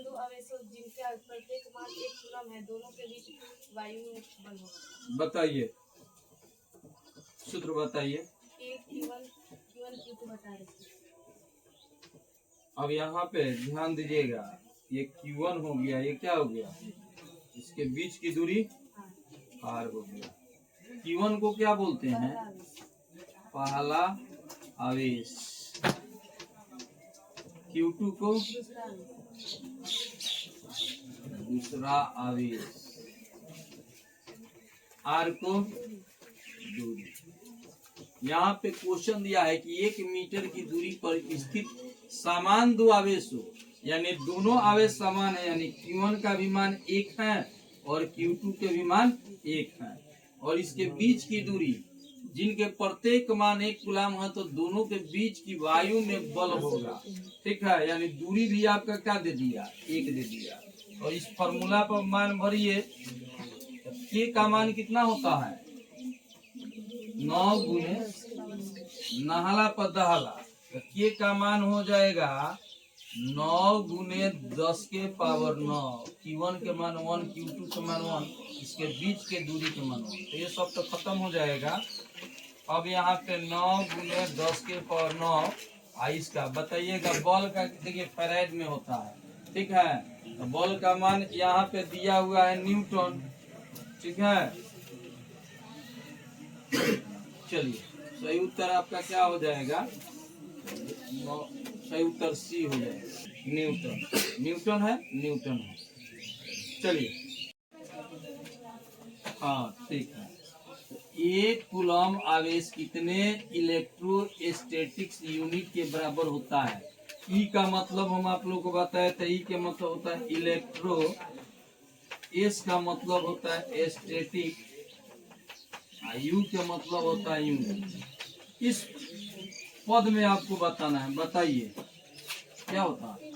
समान दो आवेशों जिनका प्रत्येक मान एक कूलम है, दोनों के बीच वायु में बल होगा। बताइए, सूत्र बताइए। Q1 बता रहे थे। अब यहाँ पे ध्यान दीजिएगा, ये Q1 हो गया, ये क्या हो गया, इसके बीच की दूरी R हो गया। Q1 को क्या बोलते हैं, पहला आवेश। Q2 को दूसरा आवेश, R को दूरी। यहाँ पे क्वेश्चन दिया है कि 1 मीटर की दूरी पर स्थित समान दो आवेश हो, यानी दोनों आवेश समान है, यानी Q1 का भी मान 1 है और Q2 के भी मान 1 है, और इसके बीच की दूरी जिनके प्रत्येक मान 1 कूलम है, तो दोनों के बीच की वायु में बल होगा। ठीक है, यानी दूरी भी आपका क्या दे दिया, 1 दे दिया। और इस फॉर्मूला पर मान भरिए, के का मान कितना होता है, 9 गुने नहला पर दहला, तो के का मान हो जाएगा 9 गुने 10 के पावर 9। Q1 के मान 1, Q2 के मान 1, इसके बीच के दूरी के मान 1, तो ये सब तो खत्म हो जाएगा। अब यहाँ पे 9 गुने 10 के पावर 9, इसका बताइएगा बल का, देखिए फैराड में होता है। ठीक है, तो बल का मान यहाँ पे दिया हुआ है न्यूटन। ठीक है, चलिए सही उत्तर आपका क्या हो जाएगा, सही उत्तर सी हो जाएगा, न्यूटन। न्यूटन है, न्यूटन है। चलिए, हाँ ठीक है। 1 कूलम आवेश कितने इलेक्ट्रोस्टैटिक्स यूनिट के बराबर होता है। ई का मतलब हम आप लोग को बताए थे, ई के मतलब होता है इलेक्ट्रो, एस का मतलब होता है स्टैटिक, यू के मतलब होता है यूनिट। इस पद में आपको बताना है, बताइए क्या होता है,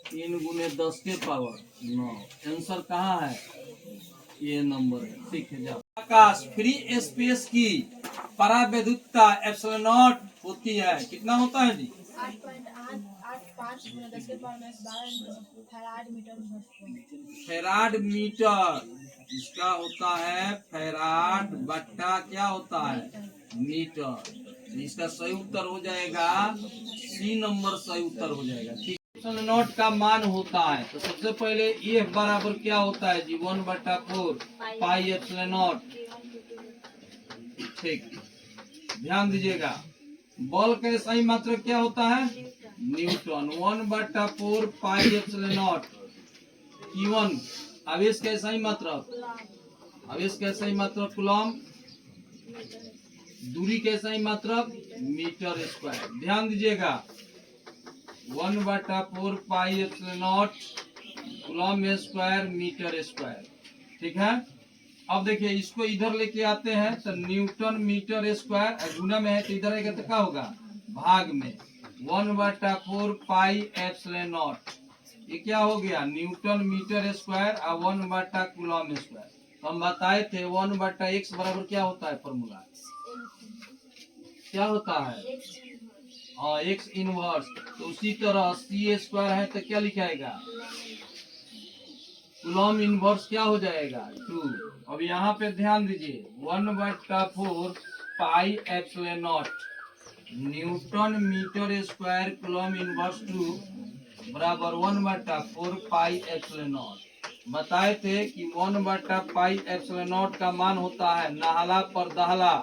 3 गुने 10 के पावर 9। आंसर कहाँ है, ये नंबर है। ठीक है, जाओ। आकाश फ्री स्पेस की परावैद्युतता एप्सिलॉन नॉट होती है, कितना होता है जी, 8.885 × 10 के पावर -12 फैराड मीटर। इसका होता है फैराड बट्टा क्या होता है, मीटर। इसका सही उत्तर हो जाएगा सी नंबर, सही उत्तर हो जाएगा। ठीक, एप्सिलॉन नॉट का मान होता है, तो सबसे पहले ये बराबर क्या होता है जी, 1/4 पाई एप्सिलॉन नॉट। ठीक, ध्यान दीजिएगा, बल का सही मात्रक क्या होता है, Newton. 1/4 pi epsilon not. Q1 आवेश का सही मात्रक, आवेश का सही मात्रक कूलम, दूरी के सही मात्रक मीटर स्क्वायर। ध्यान दीजिएगा, 1/4 pi epsilon naught coulomb square metre square. ठीक है, अब देखिए इसको इधर लेके आते हैं, तो न्यूटन मीटर स्क्वायर, गुना में है तो इधर आएगा तो क्या होगा, भाग में 1/4 पाई एप्सिलॉन नॉट। ये क्या हो गया, न्यूटन मीटर स्क्वायर और 1/4 कूलम स्क्वायर। तो हम बताए थे 1/x बराबर क्या होता है, फॉर्मूला क्या होता है, x इनवर्स। तो उसी तरह c स्क्वायर है तो क्या लिखाएगा, कूलम इनवर्स क्या हो जाएगा, 2। अब यहाँ पे ध्यान दीजिए, 1/4 pi epsilon naught newton metre square coulomb inverse 2 बराबर 1/4 पाई एप्सिलॉन नॉट। बताए थे कि 1/पाई एप्सिलॉन नॉट का मान होता है नहला पर दहला।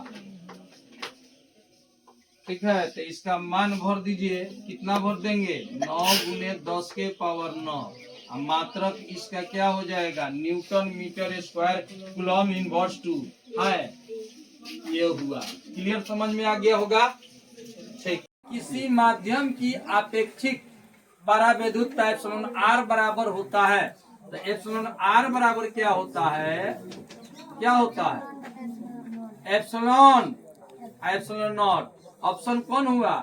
ठीक है, तो इसका मान भर दीजिए, कितना भर देंगे, 9 गुने 10 के पावर 9। मात्रक इसका क्या हो जाएगा, newton metre square coulomb inverse 2 है। ये हुआ क्लियर, समझ में आ गया होगा। ठीक, किसी माध्यम की अपेक्षित परावैद्युतता एप्सिलॉन आर बराबर होता है, तो एप्सिलॉन आर बराबर क्या होता है, क्या होता है, एप्सिलॉन एप्सिलॉन नॉट। ऑप्शन कौन हुआ,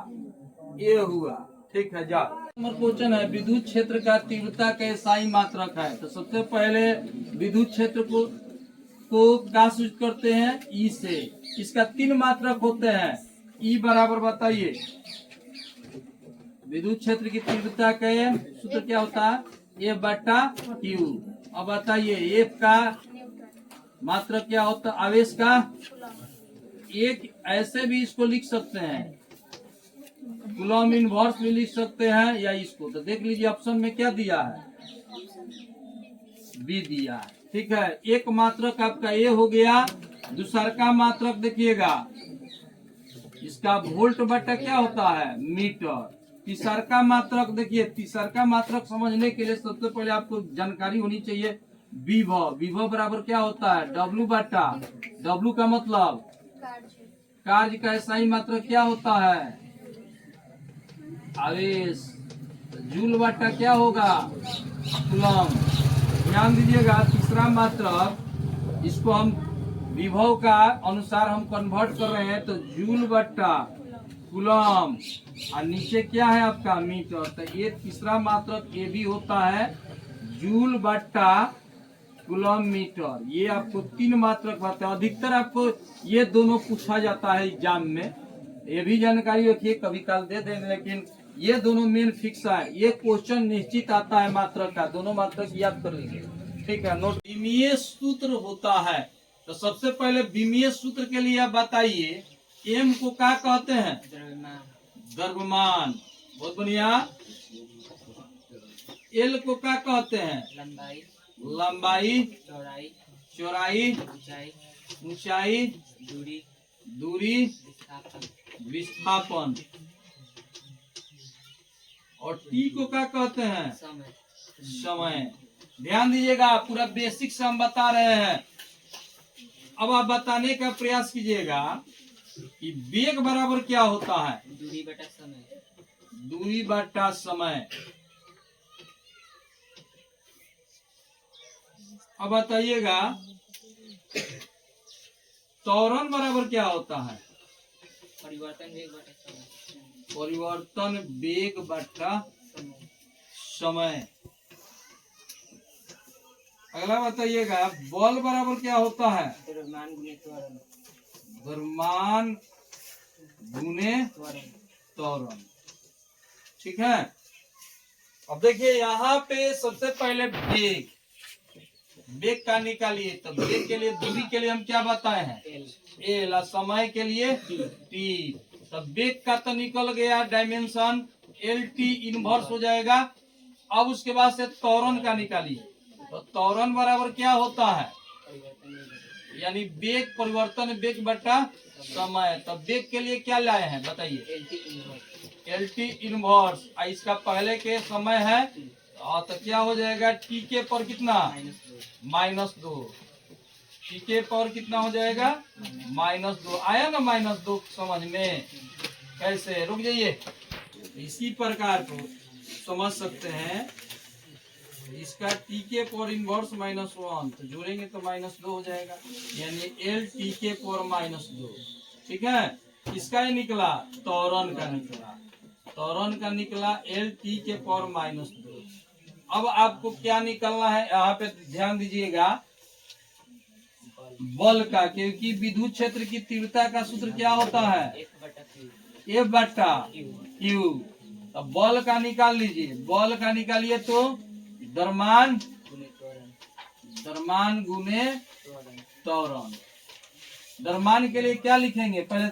ये हुआ। ठीक है, जाओ। नंबर क्वेश्चन है, विद्युत क्षेत्र का तीव्रता का सही मात्रक है। तो सबसे पहले विद्युत क्षेत्र को क्या सूचित करते हैं, ई से। इसका 3 मात्रक होते हैं, ई बराबर बताइए, विद्युत क्षेत्र की तीव्रता का सूत्र क्या होता है? ए बटा क्यू। अब बताइए एफ का मात्रक क्या होता है? आवेश का। एक ऐसे भी इसको लिख सकते हैं, कूलॉम इनवर्स भी लिख सकते हैं, या इसको तो देख लीजिए ऑप्शन में क्या दिया है, बी दिया है। ठीक है, एक मात्रक आपका ए हो गया। दूसर का मात्रक देखिएगा, इसका वोल्ट बटा क्या होता है? मीटर। तीसर का मात्रक देखिए, तीसर का मात्रक समझने के लिए सबसे पहले आपको जानकारी होनी चाहिए विभव। विभव बराबर क्या होता है? डब्लू बटा, डब्लू का मतलब कार्य का सही मात्रक क्या होता है? आवेश। जूल बटा क्या होगा? कूलम। ध्यान दीजिएगा, तीसरा मात्रक इसको हम विभव का अनुसार हम कन्वर्ट कर रहे हैं, तो जूल बट्टा कूलम, और नीचे क्या है आपका? मीटर। तो ये तीसरा मात्रक ये भी होता है जूल बट्टा कूलम मीटर। ये आपको तीन मात्रक बताते हैं। अधिकतर आपको ये दोनों पूछा जाता है एग्जाम में, ये भी जानकारी रखिए, कभी काल दे देंगे, लेकिन ये दोनों मेन फिक्स है। ये क्वेश्चन निश्चित आता है मात्रक का, दोनों मात्रक याद कर लीजिए। ठीक है, नोट। विमीय सूत्र होता है, तो सबसे पहले विमीय सूत्र के लिए आप बताइए एम को क्या कहते हैं? द्रव्यमान। बहुत बढ़िया। एल को क्या कहते हैं? लंबाई। लंबाई। चौड़ाई। चौड़ाई। ऊंचाई। ऊंचाई। दूरी। दूरी। विस्थापन। विस्थापन। और टी को क्या कहते हैं? समय। समय। ध्यान दीजिएगा, पूरा बेसिक से हम बता रहे हैं। अब आप बताने का प्रयास कीजिएगा कि वेग बराबर क्या होता है? दूरी बटा समय। दूरी बटा समय। अब बताइएगा त्वरण बराबर क्या होता है? परिवर्तन वेग बटा समय। परिवर्तन वेग बटा समय। अगला बताइएगा बल बराबर क्या होता है? द्रव्यमान गुने त्वरण। द्रव्यमान गुने त्वरण। ठीक है। अब देखिए यहाँ पे सबसे पहले वेग, वेग का निकालिए। तो वेग के लिए, दूरी के लिए हम क्या बताए हैं? एल। समय के लिए टी। तो वेग का तो निकल गया डायमेंशन, एल टी इनवर्स हो जाएगा। अब उसके बाद से त्वरण का निकालिए, तो त्वरण बराबर क्या होता है? यानी वेग परिवर्तन वेग बटा समय। तो वेग के लिए क्या लाए हैं बताइए? L T inverse. इसका पहले के समय है, तो क्या हो जाएगा? टी के पर कितना? -2। टी के पर कितना हो जाएगा? -2। आया ना -2 समझ में? कैसे? रुक जाइए, इसी प्रकार को समझ सकते हैं। इसका टी के पर इनवर्स -1, तो जोड़ेंगे तो -2 हो जाएगा, यानी एल टी के पर -2। ठीक है, इसका ही निकला, त्वरण का निकला। त्वरण का निकला एल टी के पर -2। अब आपको क्या निकलना है? यहाँ पे ध्यान दीजिएगा, बल का, क्योंकि विद्युत क्षेत्र की तीव्रता का सूत्र क्या होता है? F बटा क्यू। तो बल का निकाल लीजिए। बल का निकालिए तो द्रव्यमान गुने त्वरण। द्रव्यमान के लिए क्या लिखेंगे? पहले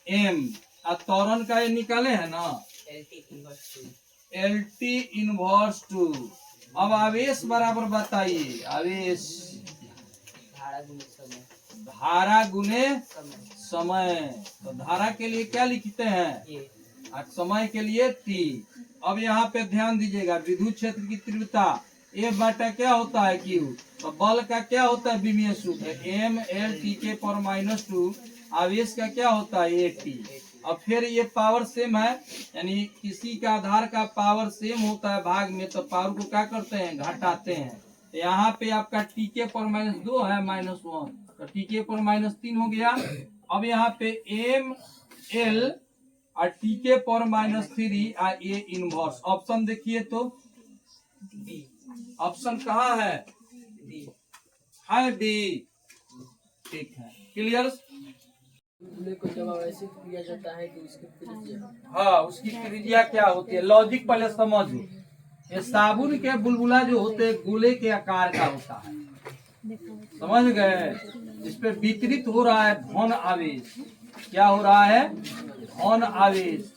एम। और त्वरण का ये निकाले है ना, एल टी इनवर्स 2। अब आवेश बराबर बताइए। आवेश धारा गुने समय। तो धारा के लिए क्या लिखते हैं? और समय के लिए टी। अब यहाँ पे ध्यान दीजिएगा, विद्युत क्षेत्र की तीव्रता ए बटा क्या होता है? क्यू। तो बल का क्या होता है? विमीय सूत्र एम एल टी के पर -2। आवेश का क्या होता है? A T. अब फिर ये पावर सेम है, यानी किसी का आधार का पावर सेम होता है भाग में, तो पावर को क्या करते हैं? घटाते हैं। तो यहाँ पे आपका टी के पर -2 है, -1, तो टी के पर -3 हो गया। अब यहाँ पे एम एल और टी के पर -3 और ए इनवर्स। ऑप्शन देखिए तो ऑप्शन कहाँ है? है डी। ठीक है, क्लियर। बुलबुले को जब आवेशित किया जाता है तो उसकी त्रिज्या, हाँ, उसकी त्रिज्या क्या होती है? लॉजिक पहले समझो। ये साबुन के बुलबुला जो होते हैं गोले के आकार का होता है, समझ गए? इस पे वितरित हो रहा है धन आवेश। क्या हो रहा है? धन आवेश।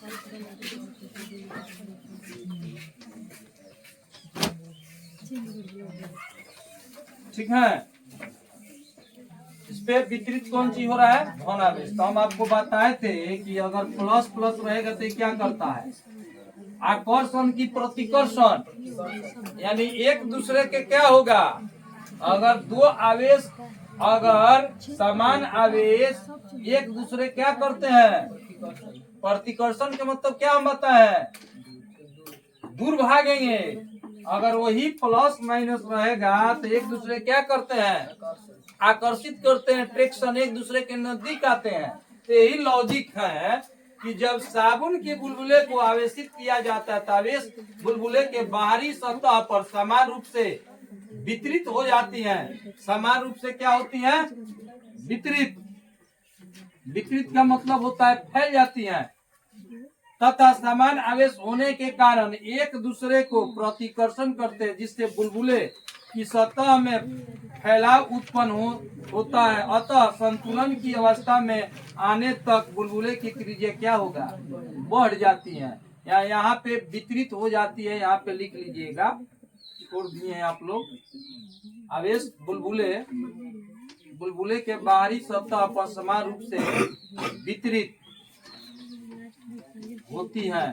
ठीक है, इस पे वितरित कौन चीज हो रहा है? धन आवेश। तो हम आपको बताए थे कि अगर प्लस प्लस रहेगा तो ये क्या करता है? आकर्षण की प्रतिकर्षण, यानी एक दूसरे के क्या होगा? अगर दो आवेश, अगर समान आवेश एक दूसरे क्या करते हैं? प्रतिकर्षण का मतलब क्या हम बताए? दूर भागेंगे। अगर वही प्लस माइनस रहेगा तो एक दूसरे क्या करते हैं? आकर्षित करते हैं, ट्रैक्शन, एक दूसरे के नजदीक आते हैं। तो यही लॉजिक है कि जब साबुन के बुलबुले को आवेशित किया जाता है तो आवेश बुलबुले के बाहरी सतह पर समान रूप से वितरित हो जाती हैं। समान रूप से क्या होती हैं? वितरित। वितरित का मतलब होता है फैल जाती हैं, तथा समान आवेश होने के कारण एक दूसरे को प्रतिकर्षण करते हैं, जिससे बुलबुले की सतह में फैलाव उत्पन्न होता है। अतः संतुलन की अवस्था में आने तक बुलबुले की त्रिज्या क्या होगा? बढ़ जाती है, या यहाँ पे वितरित हो जाती है। यहाँ पे लिख लीजिएगा, छोड़ दिए हैं आप लोग। आवेश बुलबुले के बाहरी सतह पर समान रूप से वितरित होती है।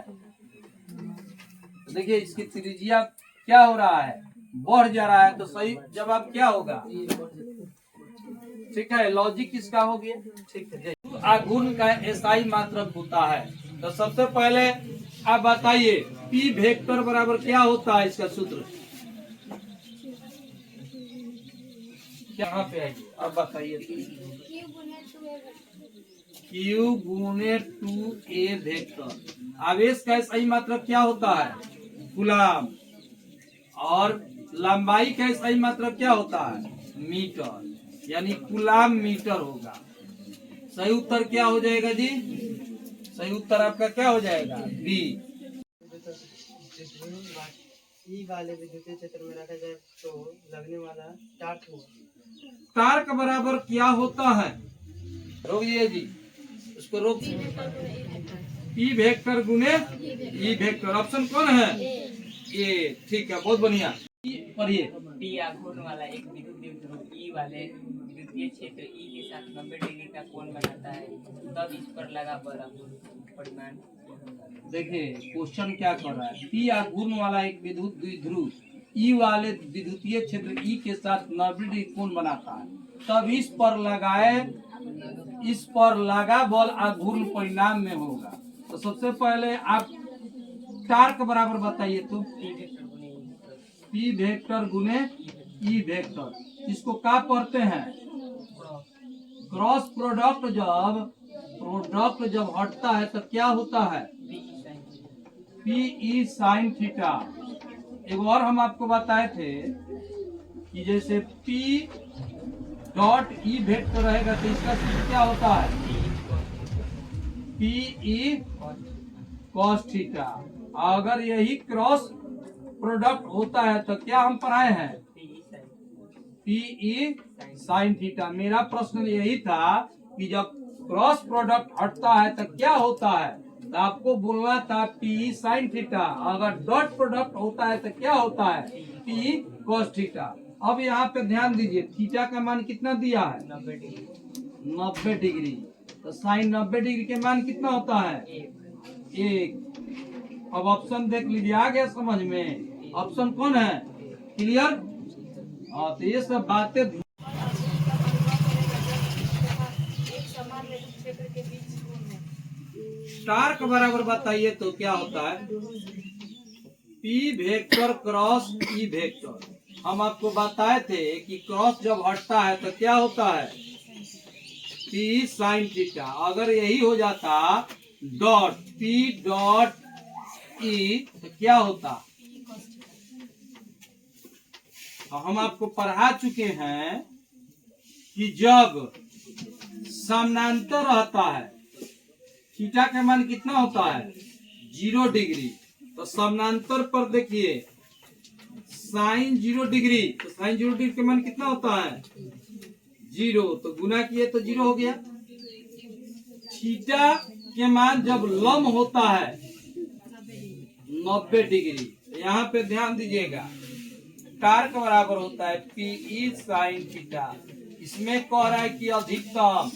देखिए इसकी त्रिज्या क्या हो रहा है? बढ़ जा रहा है। तो सही जवाब क्या होगा? ठीक है, लॉजिक किसका हो गया? ठीक है। आघूर्ण का एसआई मात्रक होता है। तो सबसे पहले आप बताइए पी वेक्टर बराबर क्या होता है? इसका सूत्र यहाँ पे आइए, अब बताइए। Q गुने 2a वेक्टर। आवेश का सही मात्रक क्या होता है? कूलम। और लंबाई का सही मात्रक क्या होता है? मीटर, यानी कूलम मीटर होगा। सही उत्तर क्या हो जाएगा जी? सही उत्तर आपका क्या हो जाएगा? बी। ई वाले विद्युतीय क्षेत्र में रखा जाए तो लगने वाला टार्क हुआ। टार्क बराबर क्या होता है? रोकिए जी, उसको रोक। पी वेक्टर गुने ई वेक्टर। ऑप्शन कौन है? ए। ठीक है, बहुत बढ़िया। पढ़िए। पी आघूर्ण वाला एक विद्युत ध्रुव ई वाले विद्युतीय क्षेत्र ई के साथ 90 डिग्री का कोण बनाता है, तब इस पर लगा परिमाण। देखिए क्वेश्चन क्या कर रहा है? पी आघूर्ण वाला एक विद्युत द्विध्रुव ई वाले विद्युतीय क्षेत्र ई के साथ 90 डिग्री कोण बनाता है, तब इस पर लगा बल आघूर्ण परिणाम में होगा। तो सबसे पहले आप टार्क बराबर बताइए। तो पी वेक्टर गुने ई वेक्टर। इसको क्या पढ़ते हैं? Cross product. जब हटता है तो क्या होता है? P sine theta. एक और हम आपको बताए थे कि जैसे P डॉट ई वेक्टर रहेगा तो इसका सूत्र क्या होता है? PE cos theta. अगर यही क्रॉस प्रोडक्ट होता है तो क्या हम पढ़ाए हैं? PE sine theta. मेरा प्रश्न यही था कि जब क्रॉस प्रोडक्ट हटता है तो क्या होता है? तो आपको बोलना था PE साइन थीटा। अगर डॉट प्रोडक्ट होता है तो क्या होता है? PE cos theta. अब यहाँ पे ध्यान दीजिए, थीटा का मान कितना दिया है? 90 डिग्री। तो साइन 90 डिग्री के मान कितना होता है? 1। अब ऑप्शन देख लीजिए, आ गया समझ में? ऑप्शन कौन है? क्लियर? हाँ, तो ये सब बातें एक समान विद्युत क्षेत्र के बीच कोण है। टार्क बराबर बताइए तो क्या होता है? P vector cross E vector. हम आपको बताए थे कि क्रॉस जब हटता है तो क्या होता है? P sine theta. अगर यही हो जाता डॉट पी डॉट ई तो क्या होता? हम आपको पढ़ा चुके हैं कि जब समानांतर रहता है, थीटा का मान कितना होता है 0 डिग्री। तो समानांतर पर देखिए साइन 0 डिग्री, तो साइन 0 डिग्री का मान कितना होता है 0, तो गुना किए तो 0 हो गया। थीटा के मान जब लंब होता है 90 डिग्री, यहाँ पे ध्यान दीजिएगा टार्क बराबर होता है पीई साइन थीटा। इसमें कह रहा है कि अधिकतम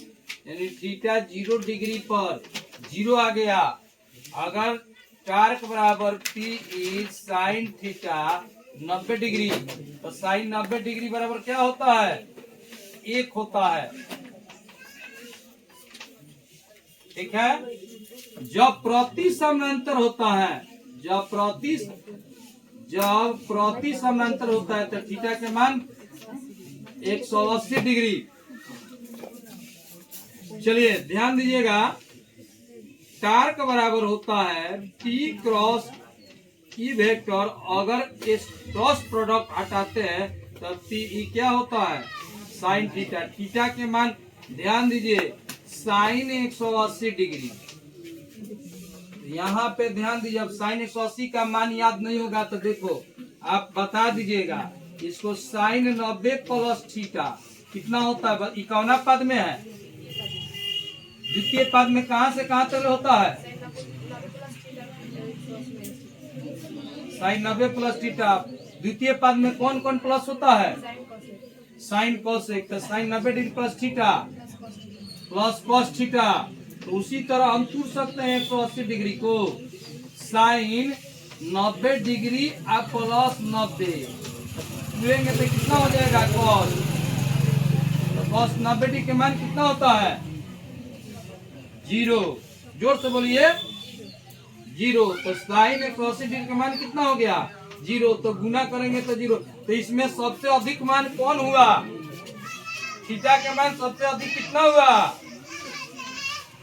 यानी थीटा 0 डिग्री पर 0 आ गया, अगर टार्क बराबर पीई साइन थीटा 90 डिग्री, तो साइन 90 डिग्री बराबर क्या होता है 1 होता है। ठीक है, जब प्रति समानांतर होता है, जब प्रति समानांतर होता है तो थीटा के मान 180 डिग्री। चलिए ध्यान दीजिएगा, टार्क बराबर होता है P क्रॉस ई वेक्टर, अगर इस क्रॉस प्रोडक्ट हटाते हैं तो P क्या होता है साइन थीटा। थीटा के मान ध्यान दीजिए साइन 180 डिग्री, यहाँ पे ध्यान दीजिए। अब साइन 180 का मान याद नहीं होगा तो देखो आप बता दीजिएगा इसको, साइन 90 प्लस थीटा कितना होता है, 51 पद में है, द्वितीय पद में कहां से कहां तक होता है साइन 90 प्लस थीटा। द्वितीय पद में कौन कौन प्लस होता है साइन कोसेक, तो sine 90 degree plus theta plus cos theta. तो उसी तरह हम पूछ सकते हैं 180 डिग्री को साइन 90 डिग्री और प्लस 90 लेंगे तो कितना हो जाएगा कॉस, तो कॉस 90 डिग्री के मान कितना होता है 0, जोर से बोलिए 0। तो साइन 180 डिग्री का मान कितना हो गया 0, तो गुना करेंगे तो 0। तो इसमें सबसे अधिक मान कौन हुआ, थीटा के मान सबसे अधिक कितना हुआ,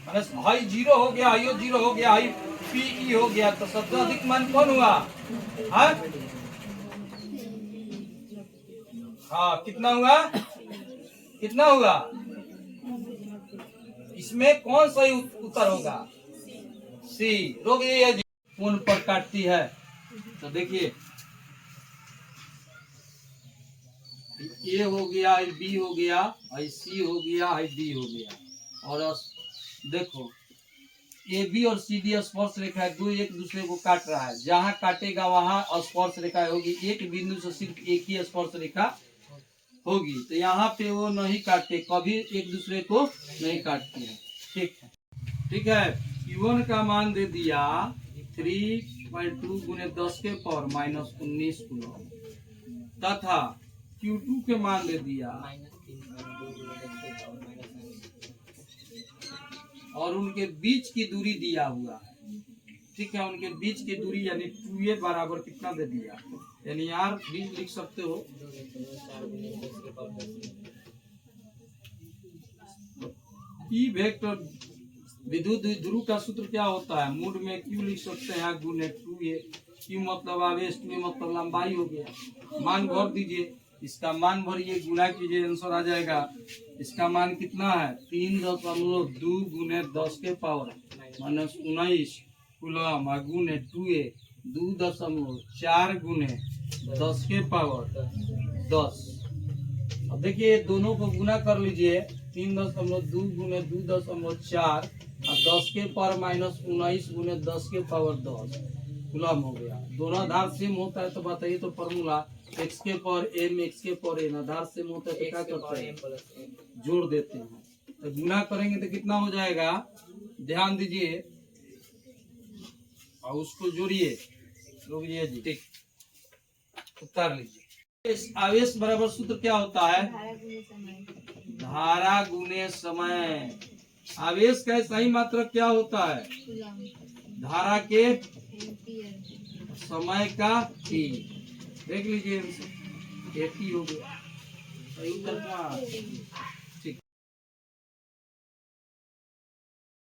हाई 0 हो गया, हाई 0 हो गया, हाई पीई हो गया, तो सबसे अधिक मान कौन हुआ हाँ कितना हुआ, कितना हुआ, इसमें कौन सही उत्तर होगा सी। रोक ये कौन पर काटती है, तो देखिए ए हो गया, बी हो गया, सी हो गया, डी हो गया, और देखो ए बी और सी डी स्पर्श रेखा है, दो एक दूसरे को काट रहा है, जहां काटेगा वहां स्पर्श रेखा होगी, एक बिंदु से सिर्फ एक ही स्पर्श रेखा होगी। तो यहाँ पे वो नहीं काटते, कभी एक दूसरे को नहीं काटते हैं। ठीक है, ठीक है। Q1 का मान दे दिया 3.2 गुने 10 के पावर माइनस 19 कूलम, तथा Q2 के मान दे दिया और उनके बीच की दूरी दिया हुआ है। ठीक है, उनके बीच की दूरी यानी 2a बराबर कितना दे दिया, यानी यार भी लिख सकते हो P वेक्टर विद्युत द्विध्रुव का सूत्र क्या होता है, मूड में Q लिख सकते हैं गुने 2a। Q मतलब आवेश, 2a मतलब लंबाई हो गया। मान भर दीजिए, इसका मान भरिए, गुना कीजिए, आंसर आ जाएगा। इसका मान कितना है 3.2 गुने 10 के पावर माइनस 19 कूलम गुने 2a 2.4 गुने 10 के पावर 10। अब देखिए दोनों को गुना कर लीजिए, 3.2 गुने 2.4 और 10 के पावर माइनस 19 गुने 10 के पावर 10 कूलम हो गया। दोनों आधार सेम होता है तो बताइए, तो फॉर्मूला x के पावर m x के पावर n, आधार सेम होता है तो क्या करते हैं जोड़ देते हैं। तो गुना करेंगे तो कितना हो जाएगा, ध्यान दीजिए और उसको जोड़िए, रोकिए जी, ठीक, उतार लीजिए। आवेश बराबर सूत्र क्या होता है, धारा गुने समय। आवेश का सही मात्रक क्या होता है, धारा के समय का t। देख लीजिए, 80 हो गया, सही उत्तर क्या